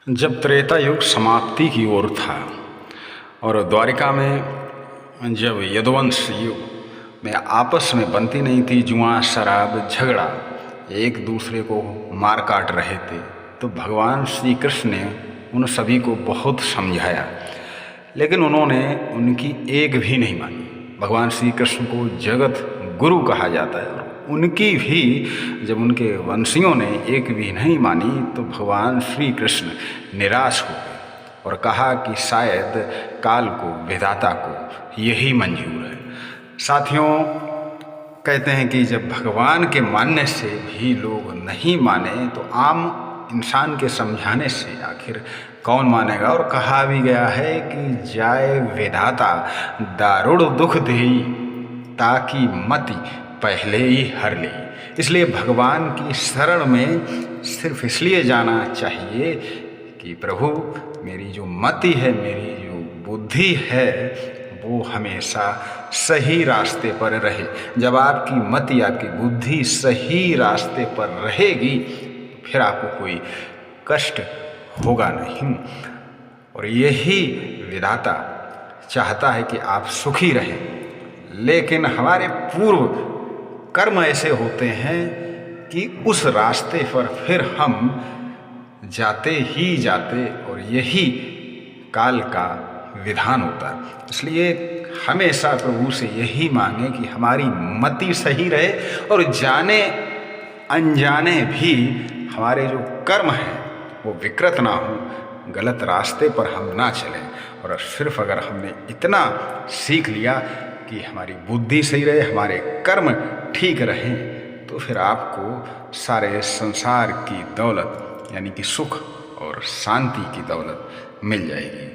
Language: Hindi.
जब त्रेता युग समाप्ति की ओर था और द्वारिका में जब यदुवंश युग में आपस में बनती नहीं थी, जुआ शराब झगड़ा एक दूसरे को मार काट रहे थे, तो भगवान श्री कृष्ण ने उन सभी को बहुत समझाया, लेकिन उन्होंने उनकी एक भी नहीं मानी। भगवान श्री कृष्ण को जगत गुरु कहा जाता है और उनकी भी जब उनके वंशियों ने एक भी नहीं मानी तो भगवान श्री कृष्ण निराश हो गए और कहा कि शायद काल को, विधाता को यही मंजूर है। साथियों, कहते हैं कि जब भगवान के मानने से भी लोग नहीं माने तो आम इंसान के समझाने से आखिर कौन मानेगा। और कहा भी गया है कि जाए विधाता दारुण दुख देई, ताकि मति पहले ही हर ले। इसलिए भगवान की शरण में सिर्फ इसलिए जाना चाहिए कि प्रभु मेरी जो मति है, मेरी जो बुद्धि है, वो हमेशा सही रास्ते पर रहे। जब आपकी मति, आपकी बुद्धि सही रास्ते पर रहेगी तो फिर आपको कोई कष्ट होगा नहीं। और यही विधाता चाहता है कि आप सुखी रहें, लेकिन हमारे पूर्व कर्म ऐसे होते हैं कि उस रास्ते पर फिर हम जाते ही जाते, और यही काल का विधान होता है। इसलिए हमेशा प्रभु से यही मांगे कि हमारी मति सही रहे और जाने अनजाने भी हमारे जो कर्म हैं वो विकृत ना हो, गलत रास्ते पर हम ना चलें। और सिर्फ अगर हमने इतना सीख लिया कि हमारी बुद्धि सही रहे, हमारे कर्म ठीक रहें, तो फिर आपको सारे संसार की दौलत यानी कि सुख और शांति की दौलत मिल जाएगी।